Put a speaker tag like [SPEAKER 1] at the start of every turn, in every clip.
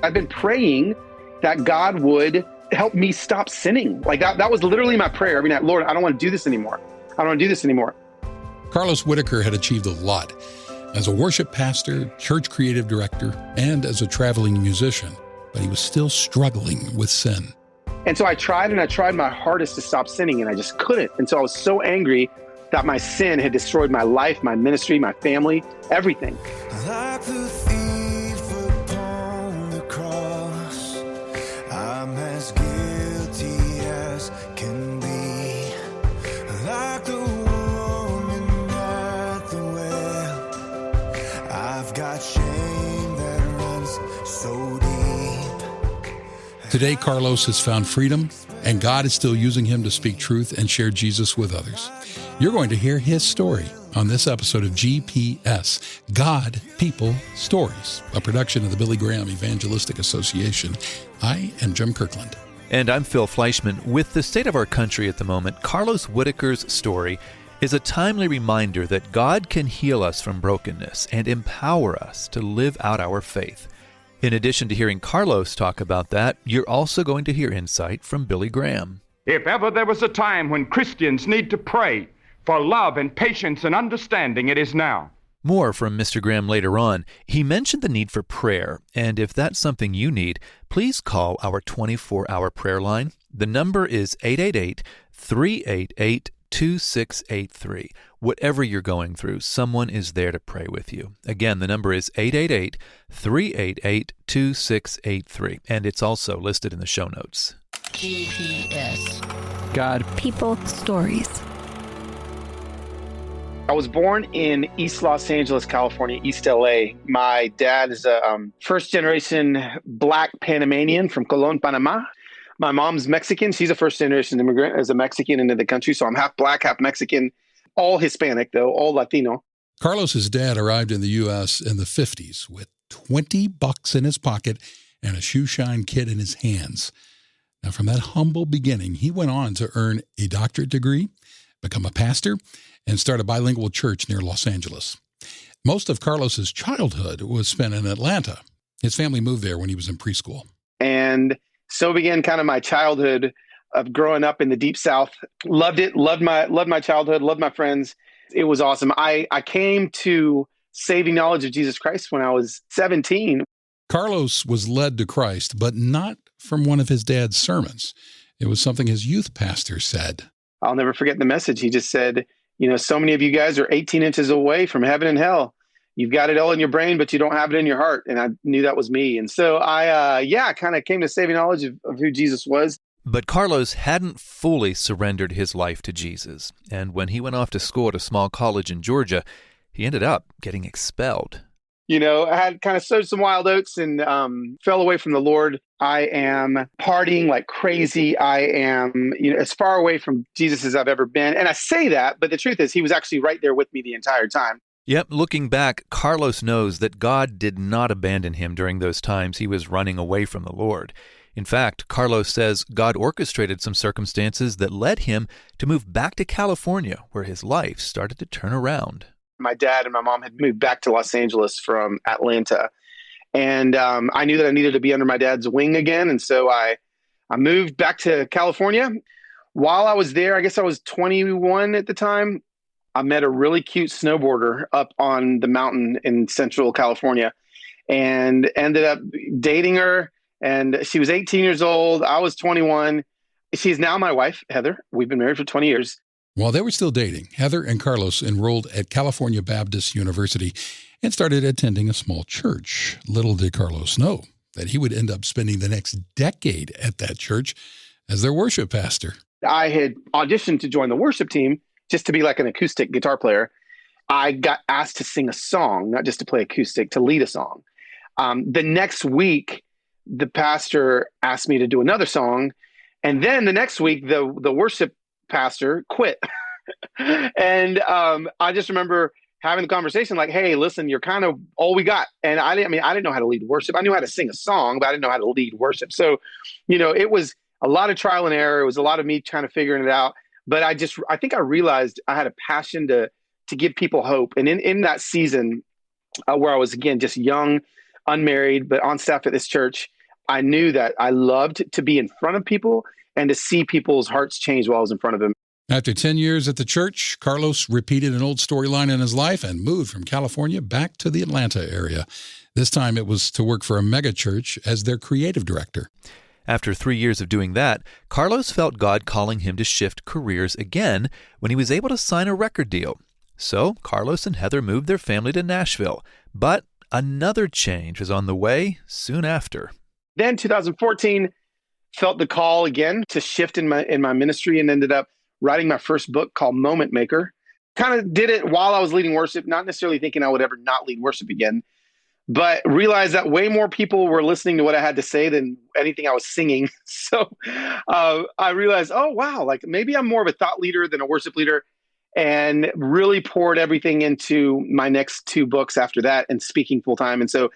[SPEAKER 1] I've been praying that God would help me stop sinning. Like that was literally my prayer every night. Lord, I don't want to do this anymore. I don't want to do this anymore.
[SPEAKER 2] Carlos Whitaker had achieved a lot as a worship pastor, church creative director, and as a traveling musician, but he was still struggling with sin.
[SPEAKER 1] And so I tried my hardest to stop sinning, and I just couldn't. And so I was so angry that my sin had destroyed my life, my ministry, my family, everything.
[SPEAKER 3] Like the thief upon the cross, I'm as guilty as can be. Like the woman at the well, I've got shame that runs so deep.
[SPEAKER 2] Today, Carlos has found freedom, and God is still using him to speak truth and share Jesus with others. You're going to hear his story on this episode of GPS, God, People, Stories, a production of the Billy Graham Evangelistic Association. I am Jim Kirkland.
[SPEAKER 4] And I'm Phil Fleischman. With the state of our country at the moment, Carlos Whitaker's story is a timely reminder that God can heal us from brokenness and empower us to live out our faith. In addition to hearing Carlos talk about that, you're also going to hear insight from Billy Graham.
[SPEAKER 5] If ever there was a time when Christians need to pray for love and patience and understanding, it is now.
[SPEAKER 4] More from Mr. Graham later on. He mentioned the need for prayer, and if that's something you need, please call our 24-hour prayer line. The number is 888-388-2683. Whatever you're going through, someone is there to pray with you. Again, the number is 888-388-2683, and it's also listed in the show notes.
[SPEAKER 6] GPS.
[SPEAKER 7] God.
[SPEAKER 6] People. Stories.
[SPEAKER 1] I was born in East Los Angeles, California, East LA. My dad is a first-generation Black Panamanian from Colón, Panama. My mom's Mexican. She's a first-generation immigrant as a Mexican into the country. So I'm half Black, half Mexican, all Hispanic, though, all Latino.
[SPEAKER 2] Carlos's dad arrived in the U.S. in the 50s with $20 in his pocket and a shoeshine kit in his hands. Now, from that humble beginning, he went on to earn a doctorate degree, become a pastor, and start a bilingual church near Los Angeles. Most of Carlos's childhood was spent in Atlanta. His family moved there when he was in preschool.
[SPEAKER 1] And so began kind of my childhood of growing up in the Deep South. Loved it, loved my childhood, loved my friends. It was awesome. I came to saving knowledge of Jesus Christ when I was 17.
[SPEAKER 2] Carlos was led to Christ, but not from one of his dad's sermons. It was something his youth pastor said.
[SPEAKER 1] I'll never forget the message. He just said, so many of you guys are 18 inches away from heaven and hell. You've got it all in your brain, but you don't have it in your heart. And I knew that was me. And so I kind of came to saving knowledge of who Jesus was.
[SPEAKER 4] But Carlos hadn't fully surrendered his life to Jesus. And when he went off to school at a small college in Georgia, he ended up getting expelled.
[SPEAKER 1] I had kind of sowed some wild oats and fell away from the Lord. I am partying like crazy. I am, as far away from Jesus as I've ever been. And I say that, but the truth is he was actually right there with me the entire time.
[SPEAKER 4] Yep, looking back, Carlos knows that God did not abandon him during those times he was running away from the Lord. In fact, Carlos says God orchestrated some circumstances that led him to move back to California, where his life started to turn around.
[SPEAKER 1] My dad and my mom had moved back to Los Angeles from Atlanta. And I knew that I needed to be under my dad's wing again. And so I moved back to California. While I was there, I guess I was 21 at the time, I met a really cute snowboarder up on the mountain in Central California and ended up dating her. And she was 18 years old. I was 21. She's now my wife, Heather. We've been married for 20 years.
[SPEAKER 2] While they were still dating, Heather and Carlos enrolled at California Baptist University and started attending a small church. Little did Carlos know that he would end up spending the next decade at that church as their worship pastor.
[SPEAKER 1] I had auditioned to join the worship team just to be like an acoustic guitar player. I got asked to sing a song, not just to play acoustic, to lead a song. The next week, the pastor asked me to do another song. And then the next week, the worship pastor quit. And I just remember having the conversation like, hey, listen, you're kind of all we got. And I didn't know how to lead worship. I knew how to sing a song, but I didn't know how to lead worship. So, it was a lot of trial and error. It was a lot of me trying to figure it out. But I think I realized I had a passion to give people hope. And in that season where I was, again, just young, unmarried, but on staff at this church, I knew that I loved to be in front of people and to see people's hearts change while I was in front of them.
[SPEAKER 2] After 10 years at the church, Carlos repeated an old storyline in his life and moved from California back to the Atlanta area. This time it was to work for a mega church as their creative director.
[SPEAKER 4] After 3 years of doing that, Carlos felt God calling him to shift careers again when he was able to sign a record deal. So Carlos and Heather moved their family to Nashville. But another change was on the way soon after.
[SPEAKER 1] Then 2014, felt the call again to shift in my ministry and ended up writing my first book called Moment Maker. Kind of did it while I was leading worship, not necessarily thinking I would ever not lead worship again, but realized that way more people were listening to what I had to say than anything I was singing. So I realized, oh, wow, like maybe I'm more of a thought leader than a worship leader, and really poured everything into my next 2 books after that and speaking full time. And so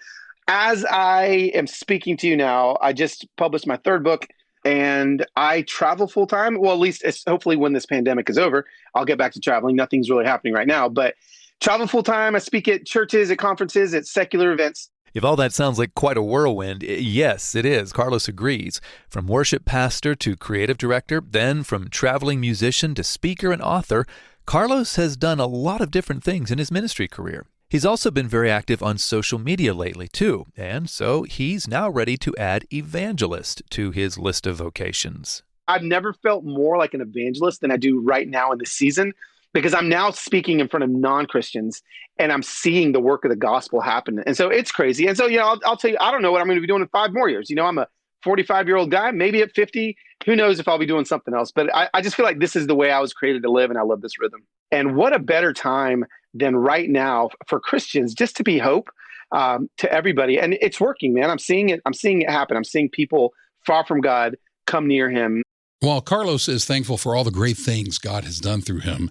[SPEAKER 1] as I am speaking to you now, I just published my 3rd book and I travel full time. Well, at least hopefully when this pandemic is over, I'll get back to traveling. Nothing's really happening right now, but travel full time. I speak at churches, at conferences, at secular events.
[SPEAKER 4] If all that sounds like quite a whirlwind, yes, it is. Carlos agrees. From worship pastor to creative director, then from traveling musician to speaker and author, Carlos has done a lot of different things in his ministry career. He's also been very active on social media lately, too, and so he's now ready to add evangelist to his list of vocations.
[SPEAKER 1] I've never felt more like an evangelist than I do right now in this season, because I'm now speaking in front of non-Christians and I'm seeing the work of the gospel happen. And so it's crazy. And so, I'll tell you, I don't know what I'm going to be doing in 5 more years. I'm a 45-year-old guy, maybe at 50, who knows if I'll be doing something else. But I just feel like this is the way I was created to live, and I love this rhythm. And what a better time than right now for Christians just to be hope to everybody. And it's working, man. I'm seeing it happen. I'm seeing people far from God come near him.
[SPEAKER 2] While Carlos is thankful for all the great things God has done through him,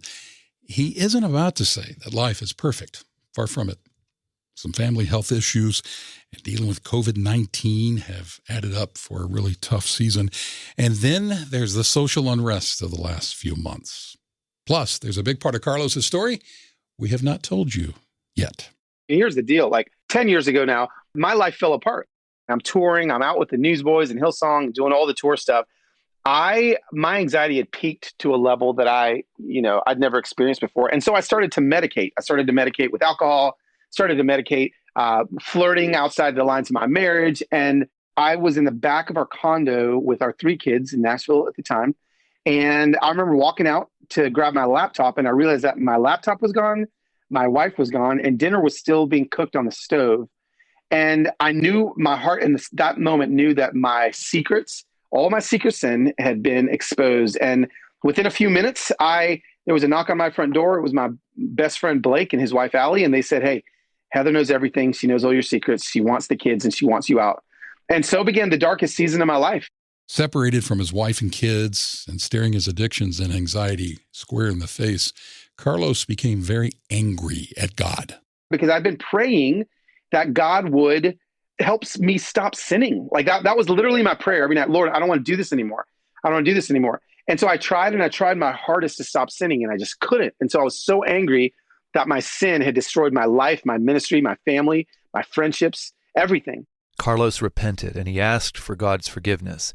[SPEAKER 2] he isn't about to say that life is perfect. Far from it. Some family health issues and dealing with COVID-19 have added up for a really tough season. And then there's the social unrest of the last few months. Plus, there's a big part of Carlos's story we have not told you yet.
[SPEAKER 1] Here's the deal. Like 10 years ago now, my life fell apart. I'm touring. I'm out with the Newsboys and Hillsong, doing all the tour stuff. My anxiety had peaked to a level that I'd never experienced before. And so I started to medicate. I started to medicate with alcohol, started to medicate flirting outside the lines of my marriage. And I was in the back of our condo with our 3 kids in Nashville at the time. And I remember walking out to grab my laptop, and I realized that my laptop was gone, my wife was gone, and dinner was still being cooked on the stove. And I knew, my heart in that moment knew that all my secret sin had been exposed. And within a few minutes, there was a knock on my front door. It was my best friend, Blake, and his wife, Allie. And they said, "Hey, Heather knows everything. She knows all your secrets. She wants the kids and she wants you out." And so began the darkest season of my life.
[SPEAKER 2] Separated from his wife and kids and staring his addictions and anxiety square in the face, Carlos became very angry at God.
[SPEAKER 1] Because I've been praying that God would help me stop sinning. Like that was literally my prayer every night. Lord, I don't want to do this anymore. I don't want to do this anymore. And so I tried my hardest to stop sinning, and I just couldn't. And so I was so angry that my sin had destroyed my life, my ministry, my family, my friendships, everything.
[SPEAKER 4] Carlos repented, and he asked for God's forgiveness.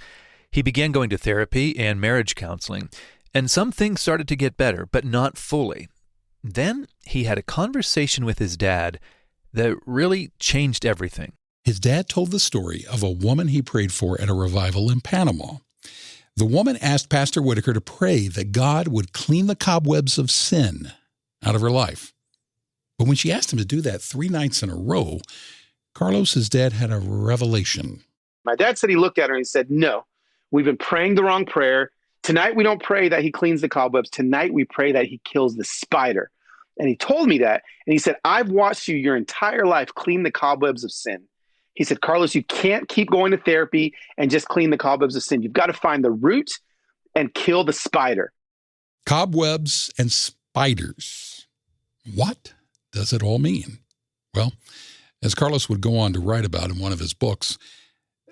[SPEAKER 4] He began going to therapy and marriage counseling, and some things started to get better, but not fully. Then he had a conversation with his dad that really changed everything.
[SPEAKER 2] His dad told the story of a woman he prayed for at a revival in Panama. The woman asked Pastor Whitaker to pray that God would clean the cobwebs of sin out of her life. But when she asked him to do that 3 nights in a row, Carlos's dad had a revelation.
[SPEAKER 1] My dad said he looked at her and he said, "No, we've been praying the wrong prayer. Tonight we don't pray that he cleans the cobwebs. Tonight we pray that he kills the spider." And he told me that. And he said, "I've watched you your entire life clean the cobwebs of sin." He said, "Carlos, you can't keep going to therapy and just clean the cobwebs of sin. You've got to find the root and kill the spider."
[SPEAKER 2] Cobwebs and spiders. What does it all mean? Well, as Carlos would go on to write about in one of his books,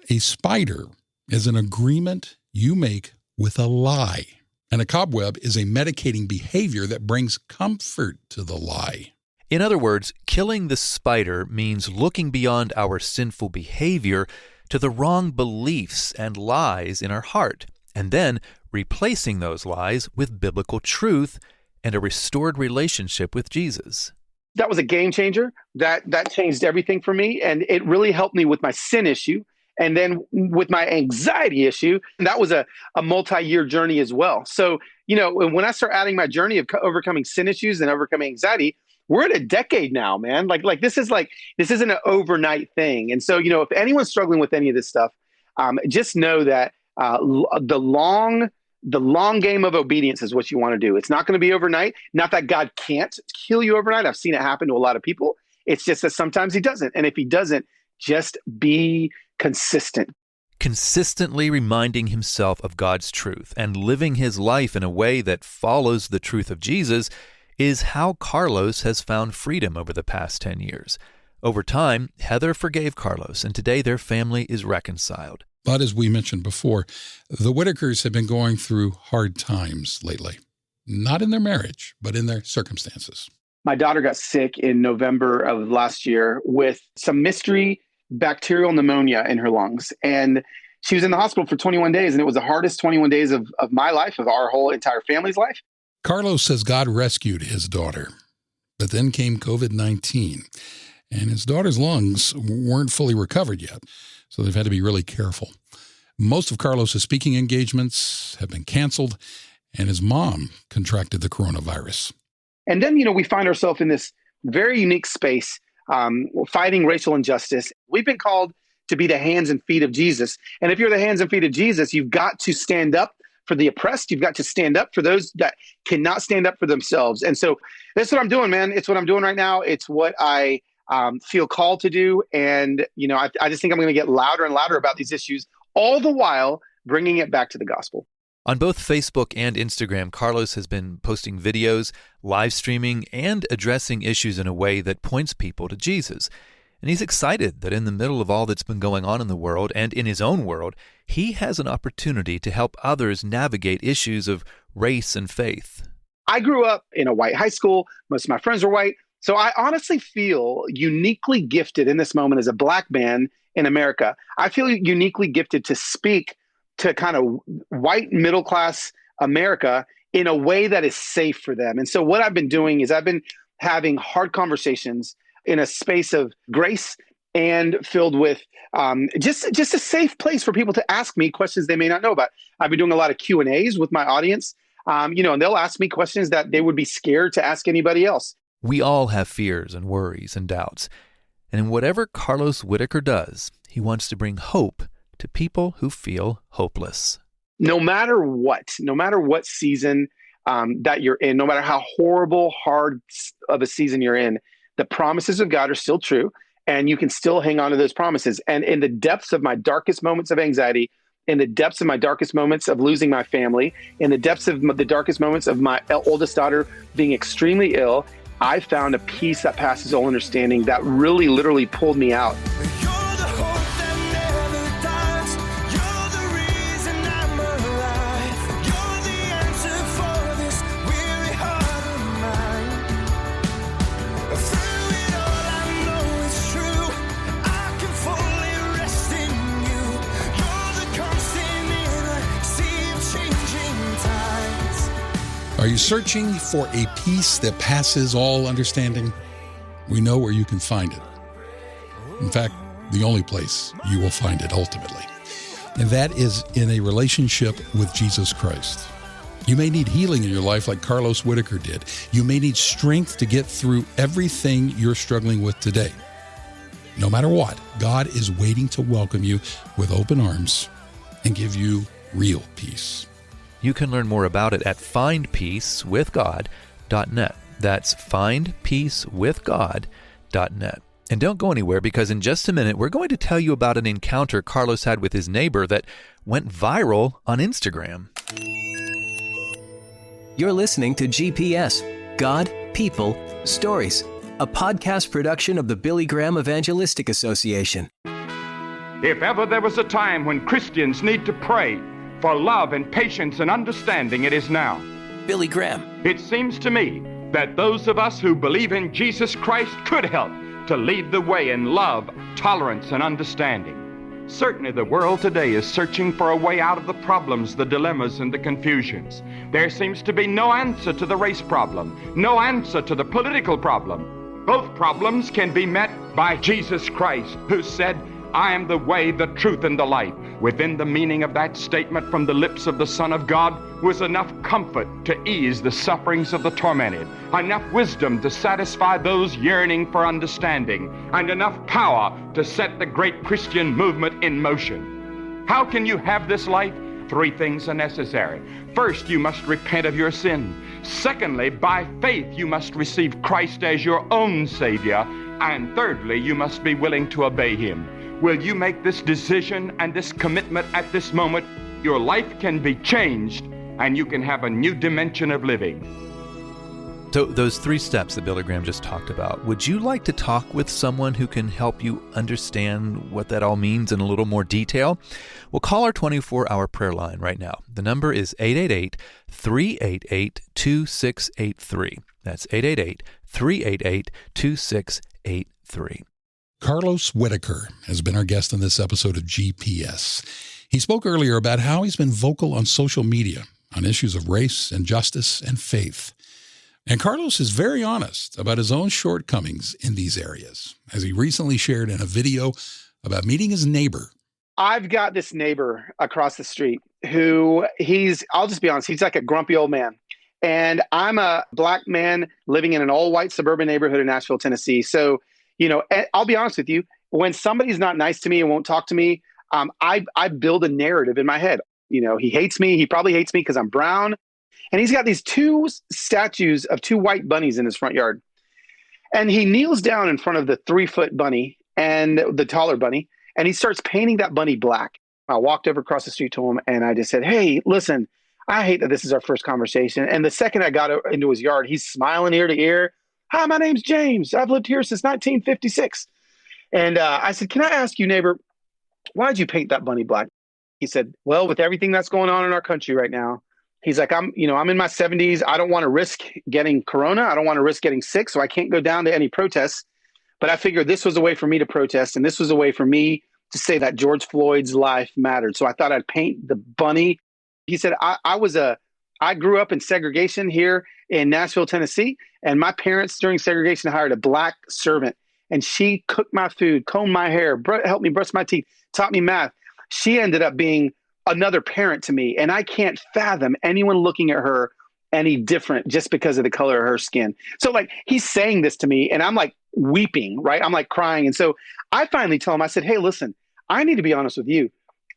[SPEAKER 2] a spider is an agreement you make with a lie. And a cobweb is a medicating behavior that brings comfort to the lie.
[SPEAKER 4] In other words, killing the spider means looking beyond our sinful behavior to the wrong beliefs and lies in our heart, and then replacing those lies with biblical truth and a restored relationship with Jesus.
[SPEAKER 1] That was a game changer. That changed everything for me. And it really helped me with my sin issue. And then with my anxiety issue, that was a multi-year journey as well. So, when I start adding my journey of overcoming sin issues and overcoming anxiety, we're at a decade now, man. This isn't an overnight thing. And so, if anyone's struggling with any of this stuff, just know that the long game of obedience is what you want to do. It's not going to be overnight. Not that God can't heal you overnight. I've seen it happen to a lot of people. It's just that sometimes he doesn't. And if he doesn't, just be consistent.
[SPEAKER 4] Consistently reminding himself of God's truth and living his life in a way that follows the truth of Jesus is how Carlos has found freedom over the past 10 years. Over time, Heather forgave Carlos, and today their family is reconciled.
[SPEAKER 2] But as we mentioned before, the Whitakers have been going through hard times lately. Not in their marriage, but in their circumstances.
[SPEAKER 1] My daughter got sick in November of last year with some mystery bacterial pneumonia in her lungs. And she was in the hospital for 21 days, and it was the hardest 21 days of my life, of our whole entire family's life.
[SPEAKER 2] Carlos says God rescued his daughter, but then came COVID-19, and his daughter's lungs weren't fully recovered yet, so they've had to be really careful. Most of Carlos's speaking engagements have been canceled, and his mom contracted the coronavirus.
[SPEAKER 1] And then, we find ourselves in this very unique space, fighting racial injustice. We've been called to be the hands and feet of Jesus. And if you're the hands and feet of Jesus, you've got to stand up for the oppressed. You've got to stand up for those that cannot stand up for themselves. And so that's what I'm doing, man. It's what I'm doing right now. It's what I feel called to do. And, I just think I'm going to get louder and louder about these issues, all the while bringing it back to the gospel.
[SPEAKER 4] On both Facebook and Instagram, Carlos has been posting videos, live streaming, and addressing issues in a way that points people to Jesus. And he's excited that in the middle of all that's been going on in the world and in his own world, he has an opportunity to help others navigate issues of race and faith.
[SPEAKER 1] I grew up in a white high school. Most of my friends are white. So I honestly feel uniquely gifted in this moment as a black man in America. I feel uniquely gifted to speak to kind of white middle-class America in a way that is safe for them. And so what I've been doing is I've been having hard conversations in a space of grace and filled with just a safe place for people to ask me questions they may not know about. I've been doing a lot of Q&As with my audience, and they'll ask me questions that they would be scared to ask anybody else.
[SPEAKER 4] We all have fears and worries and doubts. And in whatever Carlos Whitaker does, he wants to bring hope to people who feel hopeless.
[SPEAKER 1] No matter what season that you're in, no matter how horrible, hard of a season you're in, the promises of God are still true, and you can still hang on to those promises. And in the depths of my darkest moments of anxiety, in the depths of my darkest moments of losing my family, in the depths of the darkest moments of my oldest daughter being extremely ill, I found a peace that passes all understanding that really literally pulled me out.
[SPEAKER 2] Are you searching for a peace that passes all understanding? We know where you can find it. In fact, the only place you will find it ultimately. And that is in a relationship with Jesus Christ. You may need healing in your life like Carlos Whitaker did. You may need strength to get through everything you're struggling with today. No matter what, God is waiting to welcome you with open arms and give you real peace.
[SPEAKER 4] You can learn more about it at findpeacewithgod.net. That's findpeacewithgod.net. And don't go anywhere, because in just a minute, we're going to tell you about an encounter Carlos had with his neighbor that went viral on Instagram.
[SPEAKER 7] You're listening to GPS, God, People, Stories, a podcast production of the Billy Graham Evangelistic Association.
[SPEAKER 5] If ever there was a time when Christians need to pray for love and patience and understanding, it is now.
[SPEAKER 7] Billy Graham.
[SPEAKER 5] It seems to me that those of us who believe in Jesus Christ could help to lead the way in love, tolerance, and understanding. Certainly the world today is searching for a way out of the problems, the dilemmas, and the confusions. There seems to be no answer to the race problem, no answer to the political problem. Both problems can be met by Jesus Christ, who said, I am the way, the truth, and the life. Within the meaning of that statement from the lips of the Son of God was enough comfort to ease the sufferings of the tormented, enough wisdom to satisfy those yearning for understanding, and enough power to set the great Christian movement in motion. How can you have this life? 3 things are necessary. First, you must repent of your sin. Secondly, by faith, you must receive Christ as your own Savior. And thirdly, you must be willing to obey Him. Will you make this decision and this commitment at this moment? Your life can be changed and you can have a new dimension of living.
[SPEAKER 4] So those 3 steps that Billy Graham just talked about, would you like to talk with someone who can help you understand what that all means in a little more detail? Well, call our 24-hour prayer line right now. The number is 888-388-2683. That's 888-388-2683.
[SPEAKER 2] Carlos Whitaker has been our guest on this episode of GPS. He spoke earlier about how he's been vocal on social media on issues of race and justice and faith. And Carlos is very honest about his own shortcomings in these areas, as he recently shared in a video about meeting his neighbor.
[SPEAKER 1] I've got this neighbor across the street who I'll just be honest, he's like a grumpy old man. And I'm a black man living in an all-white suburban neighborhood in Nashville, Tennessee. So, I'll be honest with you, when somebody's not nice to me and won't talk to me, I build a narrative in my head. He hates me. He probably hates me because I'm brown. And he's got these 2 statues of 2 white bunnies in his front yard. And he kneels down in front of the 3-foot bunny and the taller bunny, and he starts painting that bunny black. I walked over across the street to him and I just said, hey, listen, I hate that this is our first conversation. And the second I got into his yard, he's smiling ear to ear. Hi, my name's James. I've lived here since 1956. And I said, can I ask you, neighbor, why did you paint that bunny black? He said, well, with everything that's going on in our country right now, he's like, I'm in my 70s. I don't want to risk getting corona. I don't want to risk getting sick. So I can't go down to any protests. But I figured this was a way for me to protest. And this was a way for me to say that George Floyd's life mattered. So I thought I'd paint the bunny. He said, I grew up in segregation here in Nashville, Tennessee. And my parents during segregation hired a black servant. And she cooked my food, combed my hair, helped me brush my teeth, taught me math. She ended up being another parent to me. And I can't fathom anyone looking at her any different just because of the color of her skin. So he's saying this to me and I'm like weeping, right? I'm like crying. And so I finally tell him, I said, hey, listen, I need to be honest with you.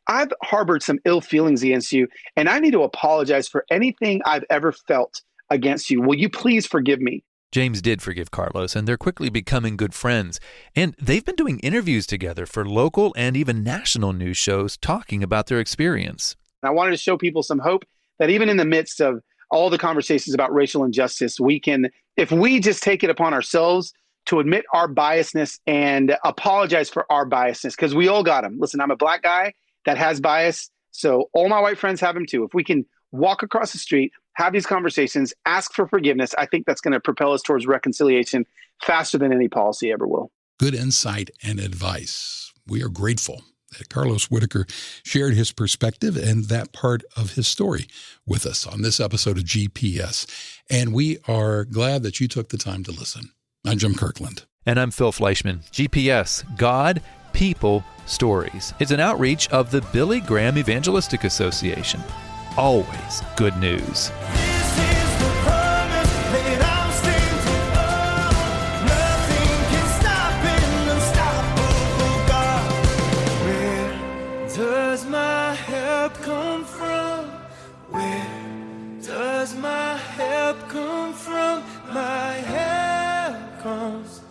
[SPEAKER 1] I've harbored some ill feelings against you and I need to apologize for anything I've ever felt against you. Will you please forgive me?
[SPEAKER 4] James did forgive Carlos, and they're quickly becoming good friends. And they've been doing interviews together for local and even national news shows talking about their experience.
[SPEAKER 1] I wanted to show people some hope that even in the midst of all the conversations about racial injustice, we can, if we just take it upon ourselves to admit our biasness and apologize for our biasness, because we all got them. Listen, I'm a black guy that has bias, so all my white friends have them too. If we can walk across the street, have these conversations, ask for forgiveness, I think that's going to propel us towards reconciliation faster than any policy ever will.
[SPEAKER 2] Good insight and advice. We are grateful that Carlos Whitaker shared his perspective and that part of his story with us on this episode of GPS. And we are glad that you took the time to listen. I'm Jim Kirkland.
[SPEAKER 4] And I'm Phil Fleischman. GPS, God, People, Stories. It's an outreach of the Billy Graham Evangelistic Association. Always good news.
[SPEAKER 3] Does my help come from? Where does my help come from? My help comes